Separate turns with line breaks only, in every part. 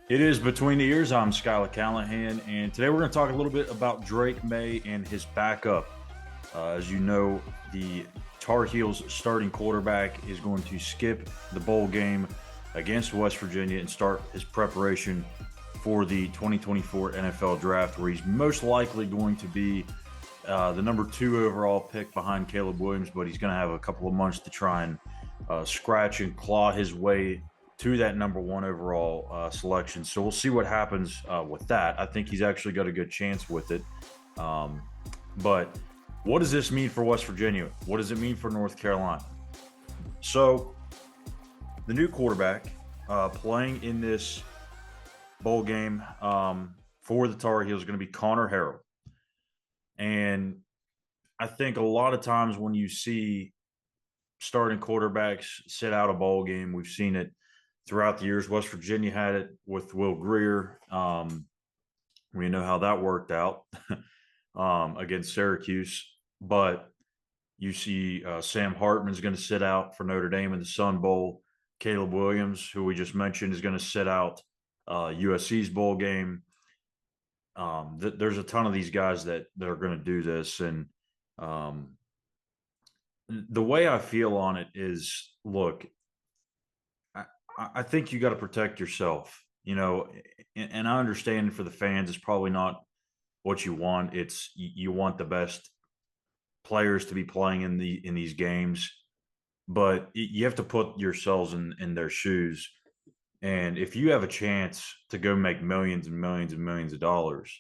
It is Between the Ears. I'm Schuyler Callihan, and today we're going to talk a little bit about Drake Maye and his backup. As you know, the Tar Heels starting quarterback is going to skip the bowl game against West Virginia and start his preparation for the 2024 NFL Draft, where he's most likely going to be the number 2 overall pick behind Caleb Williams, but he's going to have a couple of months to try and scratch and claw his way to that number 1 overall selection. So we'll see what happens with that. I think he's actually got a good chance with it. But what does this mean for West Virginia? What does it mean for North Carolina? So the new quarterback playing in this bowl game for the Tar Heels is going to be Connor Harrell. And I think a lot of times when you see starting quarterbacks sit out a bowl game, we've seen it throughout the years. West Virginia had it with Will Grier. We know how that worked out against Syracuse. But you see Sam Hartman's going to sit out for Notre Dame in the Sun Bowl. Caleb Williams, who we just mentioned, is going to sit out USC's bowl game. There's a ton of these guys that are going to do this. And the way I feel on it is, look, I think you got to protect yourself, and I understand for the fans, it's probably not what you want. It's you want the best players to be playing in these games, but you have to put yourselves in their shoes. And if you have a chance to go make millions and millions and millions of dollars,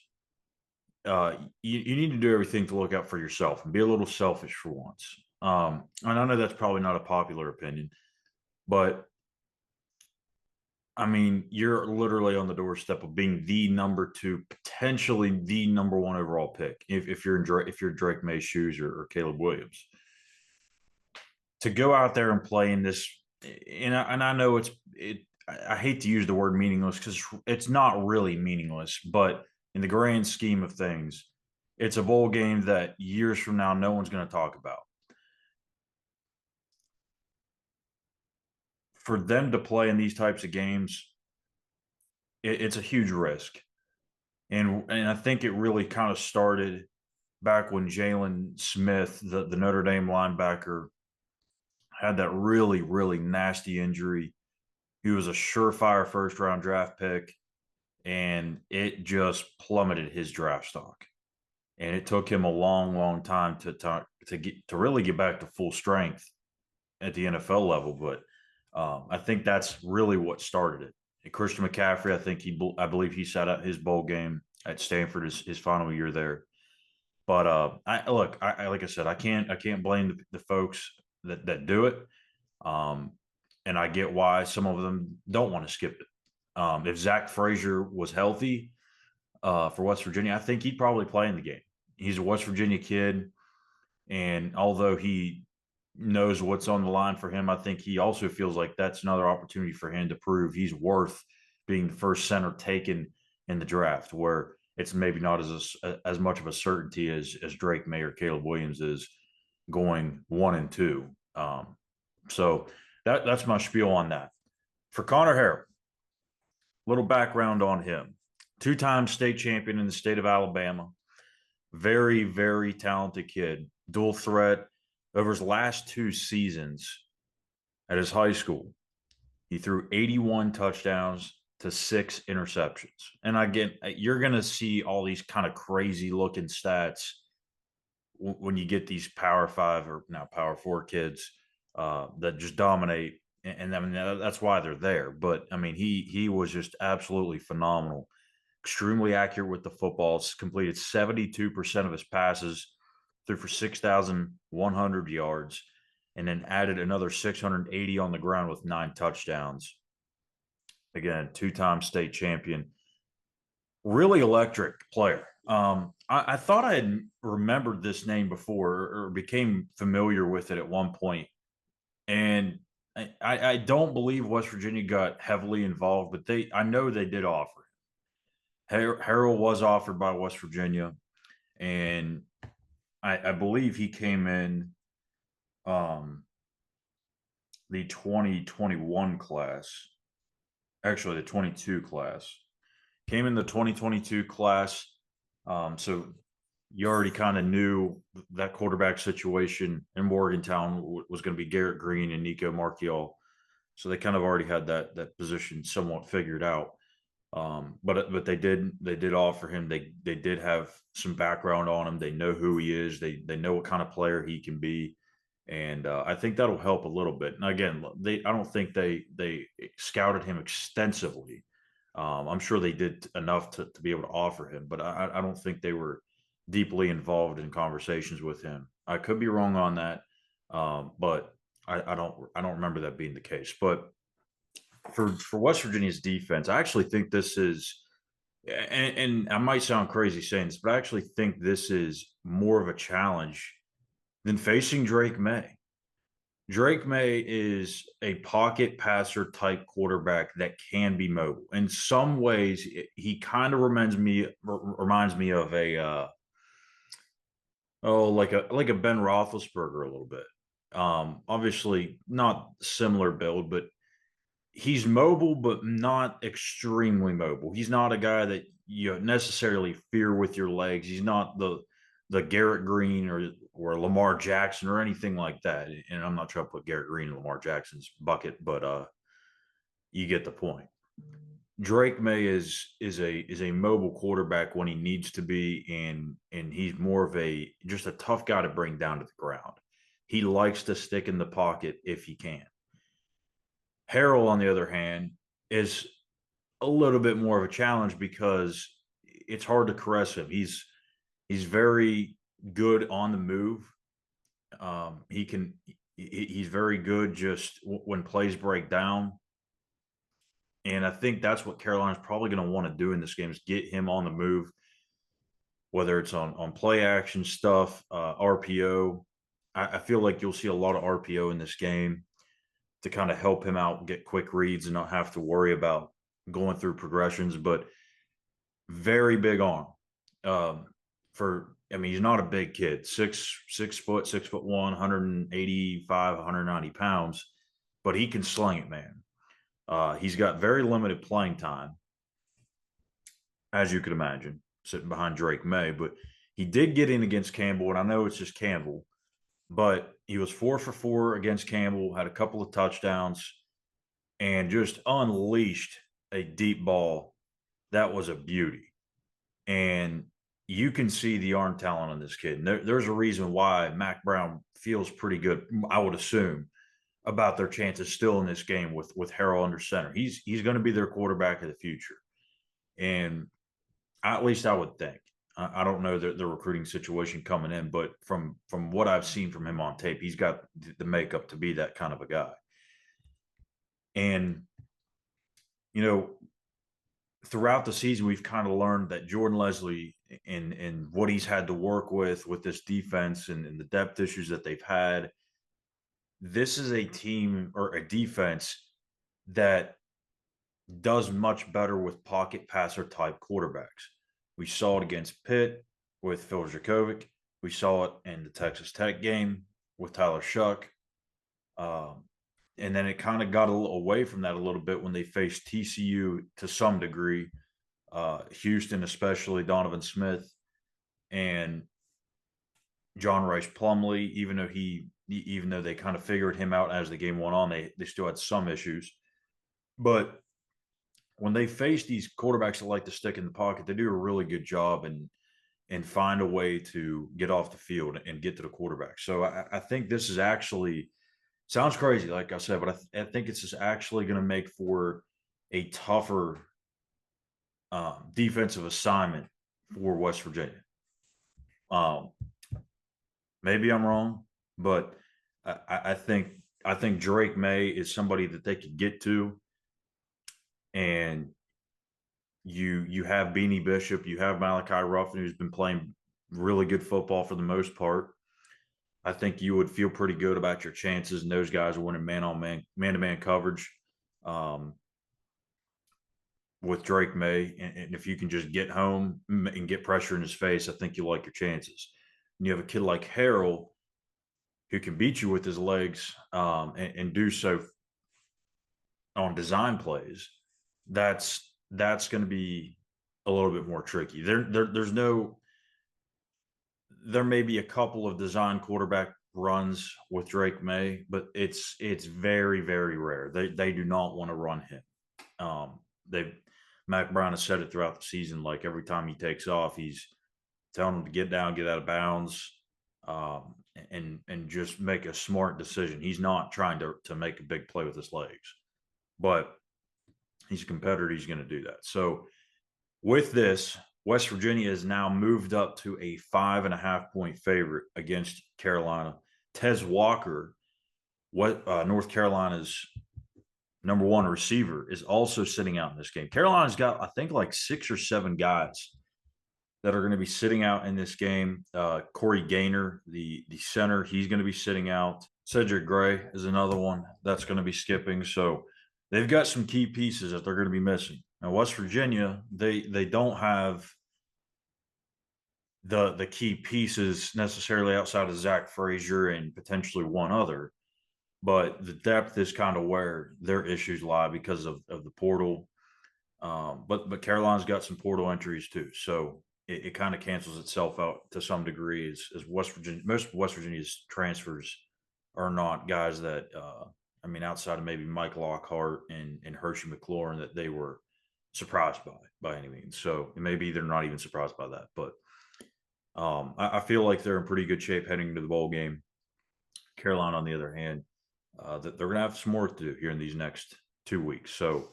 you need to do everything to look out for yourself and be a little selfish for once. And I know that's probably not a popular opinion, but I mean, you're literally on the doorstep of being the number 2, potentially the number 1 overall pick. If you're Drake Maye's shoes or Caleb Williams, to go out there and play in this, and I know I hate to use the word meaningless because it's not really meaningless, but in the grand scheme of things, it's a bowl game that years from now no one's going to talk about. For them to play in these types of games, it's a huge risk. And I think it really kind of started back when Jalen Smith, the Notre Dame linebacker, had that really, really nasty injury. He was a surefire first-round draft pick, and it just plummeted his draft stock. And it took him a long, long time to really get back to full strength at the NFL level. But I think that's really what started it. And Christian McCaffrey, I believe he sat out his bowl game at Stanford his final year there. But like I said, I can't blame the folks that do it. And I get why some of them don't want to skip it. If Zach Frazier was healthy for West Virginia, I think he'd probably play in the game. He's a West Virginia kid, and although he knows what's on the line for him, I think he also feels like that's another opportunity for him to prove he's worth being the first center taken in the draft, where it's maybe not as much of a certainty as Drake Maye or Caleb Williams is going 1 and 2. So that's my spiel on that. For Connor Harrell, little background on him: 2-time state champion in the state of Alabama. Very, very talented kid, dual threat. Over his last 2 seasons at his high school, he threw 81 touchdowns to 6 interceptions. And again, you're going to see all these kind of crazy looking stats when you get these Power 5 or now Power 4 kids that just dominate. And I mean, that's why they're there. But I mean, he was just absolutely phenomenal. Extremely accurate with the footballs, completed 72% of his passes, threw for 6,100 yards, and then added another 680 on the ground with 9 touchdowns. Again, 2-time state champion. Really electric player. I thought I had remembered this name before or became familiar with it at one point. And I don't believe West Virginia got heavily involved, but I know they did offer. Harrell was offered by West Virginia, and I believe he came in the 2021 class. actually the 22 class. Came in the 2022 class. So you already kind of knew that quarterback situation in Morgantown was going to be Garrett Green and Nico Marchiol. So they kind of already had that position somewhat figured out. But they did offer him. They did have some background on him. They know who he is. They know what kind of player he can be, and I think that'll help a little bit. And again, I don't think they scouted him extensively. I'm sure they did enough to be able to offer him, but I don't think they were deeply involved in conversations with him. I could be wrong on that, but I don't remember that being the case. But for West Virginia's defense, I actually think this is, and I might sound crazy saying this, but I actually think this is more of a challenge than facing Drake Maye. Drake Maye is a pocket passer type quarterback that can be mobile. In some ways, he kind of reminds me of a like a Ben Roethlisberger a little bit. Obviously not similar build, but he's mobile, but not extremely mobile. He's not a guy that you necessarily fear with your legs. He's not the Garrett Green or Lamar Jackson or anything like that. And I'm not trying to put Garrett Green in Lamar Jackson's bucket, but you get the point. Drake May is a mobile quarterback when he needs to be, and he's more of a just a tough guy to bring down to the ground. He likes to stick in the pocket if he can. Harrell, on the other hand, is a little bit more of a challenge because it's hard to caress him. He's very good on the move. He's very good just when plays break down. And I think that's what Carolina's probably going to want to do in this game is get him on the move, whether it's on play action stuff, RPO. I feel like you'll see a lot of RPO in this game to kind of help him out, get quick reads, and not have to worry about going through progressions. But very big arm. He's not a big kid, 6 foot, 6'1", 185, 190 pounds, but he can sling it, man. He's got very limited playing time, as you could imagine, sitting behind Drake Maye. But he did get in against Campbell, and I know it's just Campbell, but he was 4 for 4 against Campbell, had a couple of touchdowns, and just unleashed a deep ball that was a beauty. And you can see the arm talent on this kid. There's a reason why Mac Brown feels pretty good, I would assume, about their chances still in this game with Harrell under center. He's going to be their quarterback of the future. And at least I would think. I don't know the recruiting situation coming in, but from what I've seen from him on tape, he's got the makeup to be that kind of a guy. And, you know, throughout the season, we've kind of learned that Jordan Leslie and what he's had to work with this defense and the depth issues that they've had. This is a team or a defense that does much better with pocket passer type quarterbacks. We saw it against Pitt with Phil Dracovic. We saw it in the Texas Tech game with Tyler Shuck. And then it kind of got a little away from that a little bit when they faced TCU to some degree, Houston, especially Donovan Smith and John Rice Plumlee. Even though they kind of figured him out as the game went on, they still had some issues. But when they face these quarterbacks that like to stick in the pocket, they do a really good job and find a way to get off the field and get to the quarterback. So I think this is actually sounds crazy, like I said, but I think it's just actually going to make for a tougher defensive assignment for West Virginia. Maybe I'm wrong, but I think Drake Maye is somebody that they could get to, and you have Beanie Bishop, you have Malachi Ruffin, who's been playing really good football for the most part. I think you would feel pretty good about your chances, and those guys are winning man-to-man coverage with Drake Maye. And if you can just get home and get pressure in his face, I think you like your chances. And you have a kid like Harrell who can beat you with his legs and do so on design plays. that's going to be a little bit more tricky. There may be a couple of design quarterback runs with Drake Maye, but it's very, very rare. They do not want to run him. They Mac Brown has said it throughout the season. Like every time he takes off, he's telling him to get down, get out of bounds, and just make a smart decision. He's not trying to make a big play with his legs, but he's a competitor. He's going to do that. So with this, West Virginia has now moved up to a 5.5-point favorite against Carolina. Tez Walker, North Carolina's number one receiver, is also sitting out in this game. Carolina's got, I think, like 6 or 7 guys that are going to be sitting out in this game. Corey Gaynor, the center, he's going to be sitting out. Cedric Gray is another one that's going to be skipping. So they've got some key pieces that they're going to be missing. Now, West Virginia, they don't have the key pieces necessarily outside of Zach Frazier and potentially one other, but the depth is kind of where their issues lie because of the portal. But Carolina's got some portal entries too, so it kind of cancels itself out to some degree. As West Virginia, most of West Virginia's transfers are not guys that outside of maybe Mike Lockhart and Hershey McLaurin, that they were surprised by any means. So maybe they're not even surprised by that, but I feel like they're in pretty good shape heading into the bowl game. Carolina, on the other hand, that they're going to have some work to do here in these next 2 weeks. So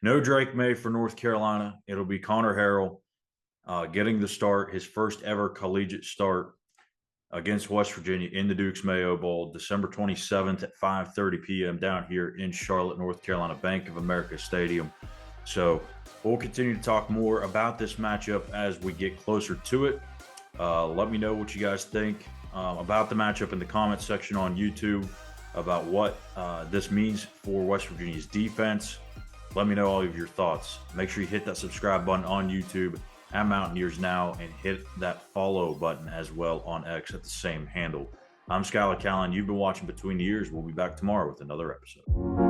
no Drake Maye for North Carolina. It'll be Connor Harrell getting the start, his first ever collegiate start against West Virginia in the Duke's Mayo Bowl, December 27th at 5:30 p.m. down here in Charlotte, North Carolina, Bank of America Stadium. So we'll continue to talk more about this matchup as we get closer to it. Let me know what you guys think about the matchup in the comments section on YouTube, about what this means for West Virginia's defense. Let me know all of your thoughts. Make sure you hit that subscribe button on YouTube at Mountaineers Now, and hit that follow button as well on X at the same handle. I'm Schuyler Callihan. You've been watching Between the Ears. We'll be back tomorrow with another episode.